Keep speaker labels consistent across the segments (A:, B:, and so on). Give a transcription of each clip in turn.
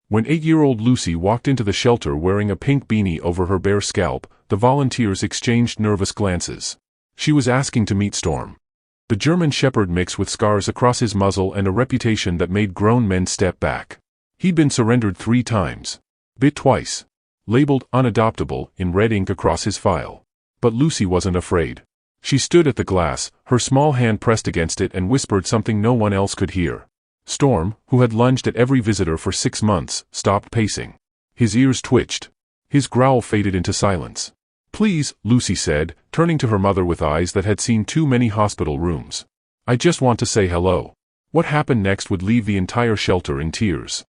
A: When 8-year-old Lucy walked into the shelter wearing a pink beanie over her bare scalp, the volunteers exchanged nervous glances. She was asking to meet Storm. The German Shepherd mix with scars across his muzzle and a reputation that made grown men step back. He'd been surrendered 3 times. Bit twice. Labeled unadoptable in red ink across his file. But Lucy wasn't afraid. She stood at the glass, her small hand pressed against it, and whispered something no one else could hear. Storm, who had lunged at every visitor for 6 months, stopped pacing. His ears twitched. His growl faded into silence. "Please," Lucy said, turning to her mother with eyes that had seen too many hospital rooms. "I just want to say hello." What happened next would leave the entire shelter in tears.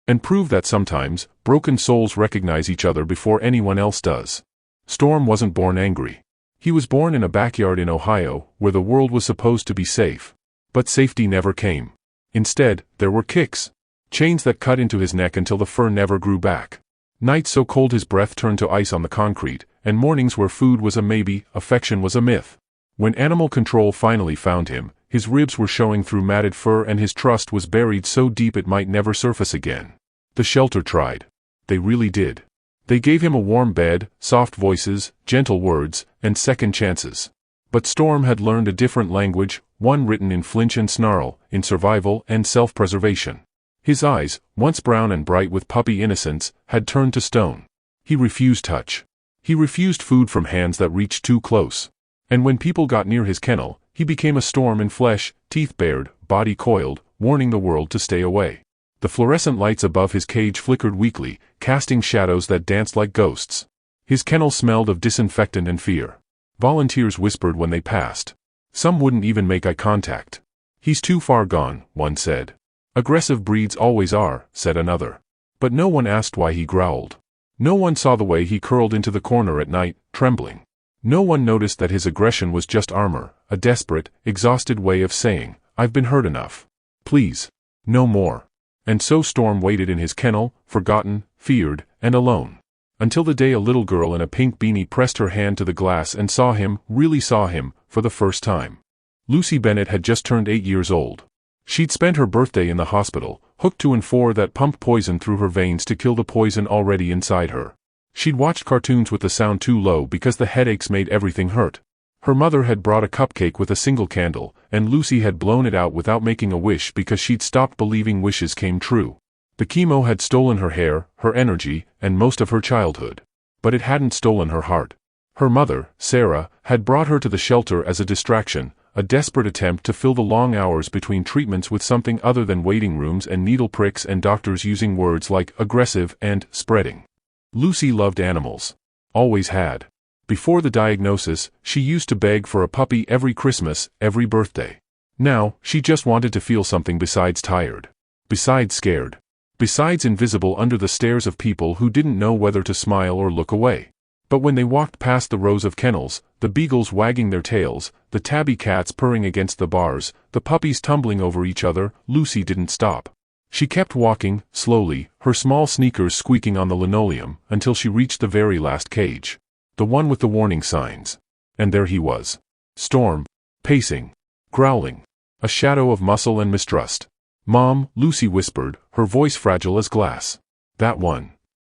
A: And prove that sometimes, broken souls recognize each other before anyone else does. Storm wasn't born angry. He was born in a backyard in Ohio, where the world was supposed to be safe. But safety never came. Instead, there were kicks. Chains that cut into his neck until the fur never grew back. Nights so cold his breath turned to ice on the concrete, and mornings where food was a maybe, affection was a myth. When animal control finally found him, his ribs were showing through matted fur and his trust was buried so deep it might never surface again. The shelter tried. They really did. They gave him a warm bed, soft voices, gentle words, and second chances. But Storm had learned a different language, one written in flinch and snarl, in survival and self-preservation. His eyes, once brown and bright with puppy innocence, had turned to stone. He refused touch. He refused food from hands that reached too close. And when people got near his kennel, he became a storm in flesh, teeth bared, body coiled, warning the world to stay away. The fluorescent lights above his cage flickered weakly, casting shadows that danced like ghosts. His kennel smelled of disinfectant and fear. Volunteers whispered when they passed. Some wouldn't even make eye contact. "He's too far gone," one said. "Aggressive breeds always are," said another. But no one asked why he growled. No one saw the way he curled into the corner at night, trembling. No one noticed that his aggression was just armor, a desperate, exhausted way of saying, "I've been hurt enough. Please. No more." And so Storm waited in his kennel, forgotten, feared, and alone. Until the day a little girl in a pink beanie pressed her hand to the glass and saw him, really saw him, for the first time. Lucy Bennett had just turned 8 years old. She'd spent her birthday in the hospital, hooked to an IV that pumped poison through her veins to kill the poison already inside her. She'd watched cartoons with the sound too low because the headaches made everything hurt. Her mother had brought a cupcake with a single candle, and Lucy had blown it out without making a wish because she'd stopped believing wishes came true. The chemo had stolen her hair, her energy, and most of her childhood. But it hadn't stolen her heart. Her mother, Sarah, had brought her to the shelter as a distraction, a desperate attempt to fill the long hours between treatments with something other than waiting rooms and needle pricks and doctors using words like aggressive and spreading. Lucy loved animals. Always had. Before the diagnosis, she used to beg for a puppy every Christmas, every birthday. Now, she just wanted to feel something besides tired. Besides scared. Besides invisible under the stares of people who didn't know whether to smile or look away. But when they walked past the rows of kennels, the beagles wagging their tails, the tabby cats purring against the bars, the puppies tumbling over each other, Lucy didn't stop. She kept walking, slowly, her small sneakers squeaking on the linoleum, until she reached the very last cage. The one with the warning signs. And there he was. Storm. Pacing. Growling. A shadow of muscle and mistrust. "Mom," Lucy whispered, her voice fragile as glass. "That one."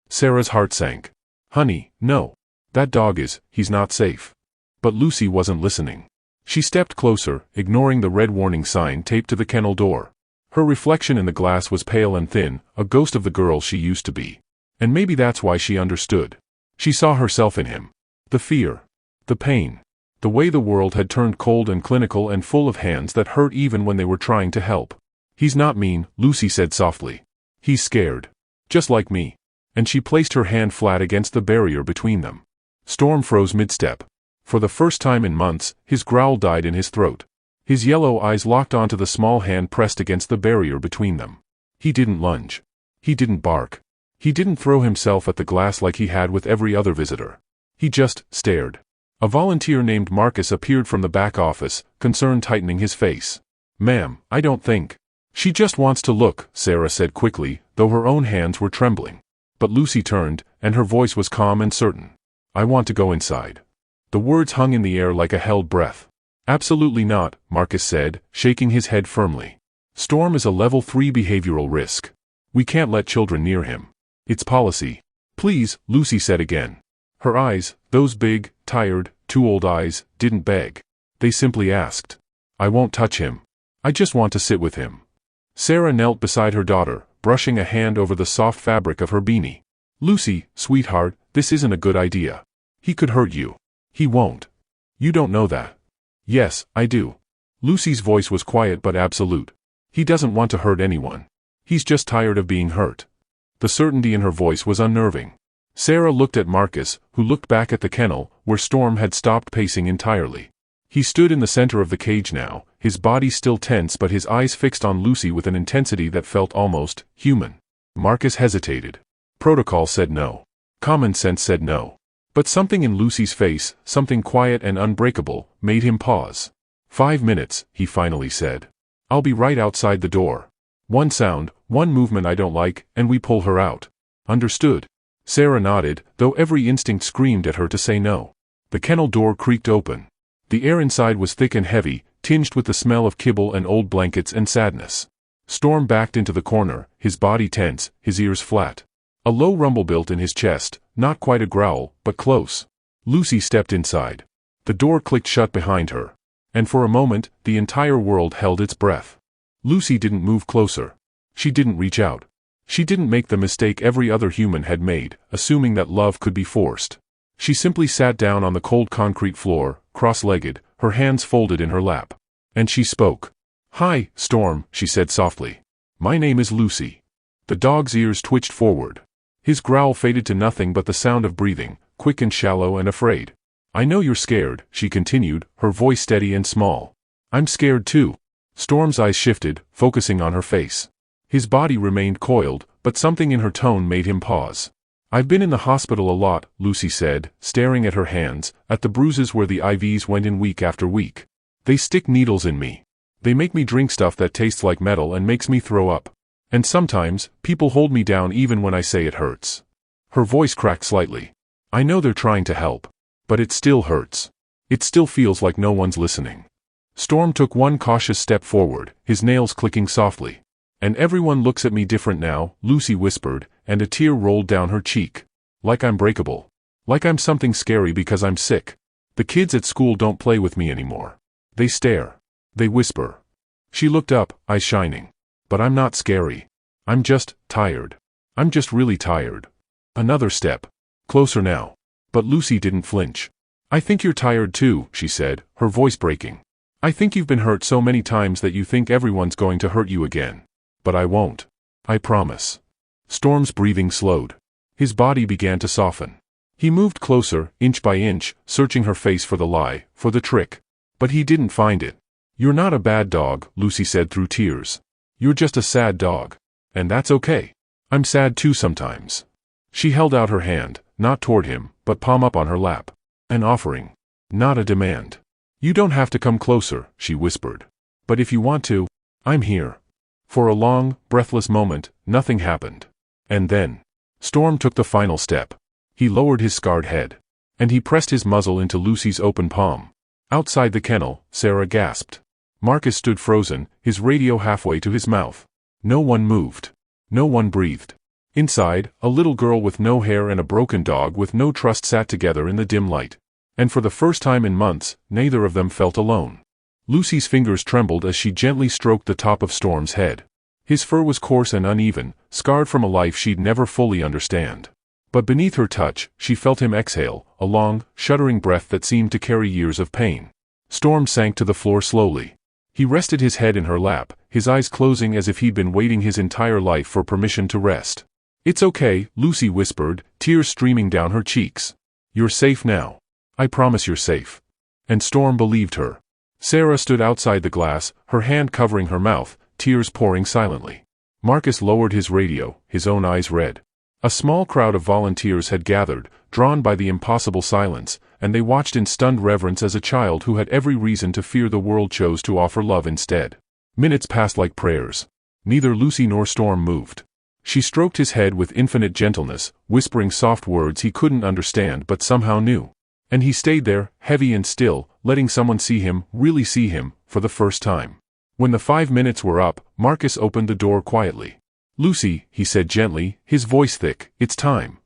A: Sarah's heart sank. "Honey, no. That dog he's not safe." But Lucy wasn't listening. She stepped closer, ignoring the red warning sign taped to the kennel door. Her reflection in the glass was pale and thin, a ghost of the girl she used to be. And maybe that's why she understood. She saw herself in him. The fear. The pain. The way the world had turned cold and clinical and full of hands that hurt even when they were trying to help. "He's not mean," Lucy said softly. "He's scared. Just like me." And she placed her hand flat against the barrier between them. Storm froze mid-step. For the first time in months, his growl died in his throat. His yellow eyes locked onto the small hand pressed against the barrier between them. He didn't lunge. He didn't bark. He didn't throw himself at the glass like he had with every other visitor. He just stared. A volunteer named Marcus appeared from the back office, concern tightening his face. "Ma'am, I don't think." "She just wants to look," Sarah said quickly, though her own hands were trembling. But Lucy turned, and her voice was calm and certain. "I want to go inside." The words hung in the air like a held breath. "Absolutely not," Marcus said, shaking his head firmly. "Storm is a level 3 behavioral risk. We can't let children near him. It's policy. Please, Lucy said again. Her eyes, those big, tired, too old eyes, didn't beg. They simply asked. I won't touch him. I just want to sit with him. Sarah knelt beside her daughter, brushing a hand over the soft fabric of her beanie. Lucy, sweetheart, this isn't a good idea. He could hurt you. He won't. You don't know that. Yes, I do. Lucy's voice was quiet but absolute. He doesn't want to hurt anyone. He's just tired of being hurt. The certainty in her voice was unnerving. Sarah looked at Marcus, who looked back at the kennel, where Storm had stopped pacing entirely. He stood in the center of the cage now, his body still tense but his eyes fixed on Lucy with an intensity that felt almost human. Marcus hesitated. Protocol said no. Common sense said no. But something in Lucy's face, something quiet and unbreakable, made him pause. 5 minutes, he finally said. I'll be right outside the door. One sound, one movement I don't like, and we pull her out. Understood? Sarah nodded, though every instinct screamed at her to say no. The kennel door creaked open. The air inside was thick and heavy, tinged with the smell of kibble and old blankets and sadness. Storm backed into the corner, his body tense, his ears flat. A low rumble built in his chest, not quite a growl, but close. Lucy stepped inside. The door clicked shut behind her. And for a moment, the entire world held its breath. Lucy didn't move closer. She didn't reach out. She didn't make the mistake every other human had made, assuming that love could be forced. She simply sat down on the cold concrete floor, cross-legged, her hands folded in her lap. And she spoke. Hi, Storm, she said softly. My name is Lucy. The dog's ears twitched forward. His growl faded to nothing but the sound of breathing, quick and shallow and afraid. I know you're scared, she continued, her voice steady and small. I'm scared too. Storm's eyes shifted, focusing on her face. His body remained coiled, but something in her tone made him pause. I've been in the hospital a lot, Lucy said, staring at her hands, at the bruises where the IVs went in week after week. They stick needles in me. They make me drink stuff that tastes like metal and makes me throw up. And sometimes, people hold me down even when I say it hurts. Her voice cracked slightly. I know they're trying to help. But it still hurts. It still feels like no one's listening. Storm took one cautious step forward, his nails clicking softly. And everyone looks at me different now, Lucy whispered, and a tear rolled down her cheek. Like I'm breakable. Like I'm something scary because I'm sick. The kids at school don't play with me anymore. They stare. They whisper. She looked up, eyes shining. But I'm not scary. I'm just tired. I'm just really tired. Another step. Closer now. But Lucy didn't flinch. I think you're tired too, she said, her voice breaking. I think you've been hurt so many times that you think everyone's going to hurt you again. But I won't. I promise. Storm's breathing slowed. His body began to soften. He moved closer, inch by inch, searching her face for the lie, for the trick. But he didn't find it. You're not a bad dog, Lucy said through tears. You're just a sad dog. And that's okay. I'm sad too sometimes. She held out her hand, not toward him, but palm up on her lap. An offering. Not a demand. You don't have to come closer, she whispered. But if you want to, I'm here. For a long, breathless moment, nothing happened. And then, Storm took the final step. He lowered his scarred head. And he pressed his muzzle into Lucy's open palm. Outside the kennel, Sarah gasped. Marcus stood frozen, his radio halfway to his mouth. No one moved. No one breathed. Inside, a little girl with no hair and a broken dog with no trust sat together in the dim light. And for the first time in months, neither of them felt alone. Lucy's fingers trembled as she gently stroked the top of Storm's head. His fur was coarse and uneven, scarred from a life she'd never fully understand. But beneath her touch, she felt him exhale, a long, shuddering breath that seemed to carry years of pain. Storm sank to the floor slowly. He rested his head in her lap, his eyes closing as if he'd been waiting his entire life for permission to rest. It's okay, Lucy whispered, tears streaming down her cheeks. You're safe now. I promise you're safe. And Storm believed her. Sarah stood outside the glass, her hand covering her mouth, tears pouring silently. Marcus lowered his radio, his own eyes red. A small crowd of volunteers had gathered, drawn by the impossible silence, and they watched in stunned reverence as a child who had every reason to fear the world chose to offer love instead. Minutes passed like prayers. Neither Lucy nor Storm moved. She stroked his head with infinite gentleness, whispering soft words he couldn't understand but somehow knew. And he stayed there, heavy and still, letting someone see him, really see him, for the first time. When the 5 minutes were up, Marcus opened the door quietly. "Lucy," he said gently, his voice thick, "it's time."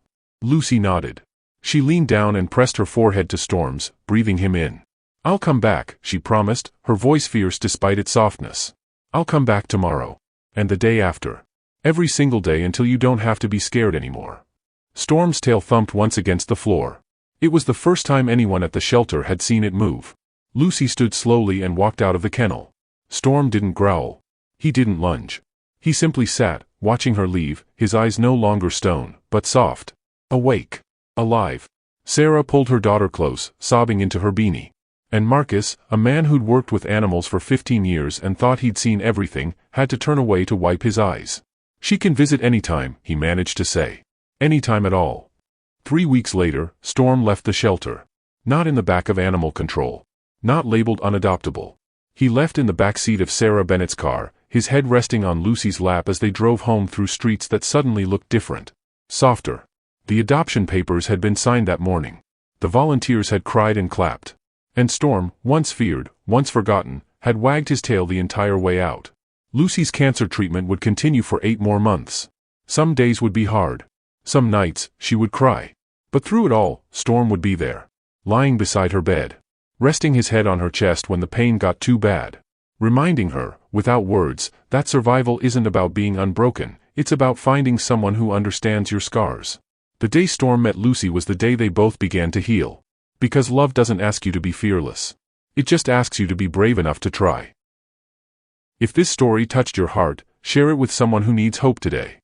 A: Lucy nodded. She leaned down and pressed her forehead to Storm's, breathing him in. "I'll come back," she promised, her voice fierce despite its softness. "I'll come back tomorrow. And the day after. Every single day until you don't have to be scared anymore." Storm's tail thumped once against the floor. It was the first time anyone at the shelter had seen it move. Lucy stood slowly and walked out of the kennel. Storm didn't growl. He didn't lunge. He simply sat, watching her leave, his eyes no longer stone, but soft. Awake. Alive. Sarah pulled her daughter close, sobbing into her beanie. And Marcus, a man who'd worked with animals for 15 years and thought he'd seen everything, had to turn away to wipe his eyes. "She can visit anytime," he managed to say. "Anytime at all." 3 weeks later, Storm left the shelter. Not in the back of animal control. Not labeled unadoptable. He left in the back seat of Sarah Bennett's car, his head resting on Lucy's lap as they drove home through streets that suddenly looked different. Softer. The adoption papers had been signed that morning. The volunteers had cried and clapped. And Storm, once feared, once forgotten, had wagged his tail the entire way out. Lucy's cancer treatment would continue for 8 more months. Some days would be hard. Some nights, she would cry. But through it all, Storm would be there. Lying beside her bed. Resting his head on her chest when the pain got too bad. Reminding her, without words, that survival isn't about being unbroken, it's about finding someone who understands your scars. The day Storm met Lucy was the day they both began to heal. Because love doesn't ask you to be fearless. It just asks you to be brave enough to try. If this story touched your heart, share it with someone who needs hope today.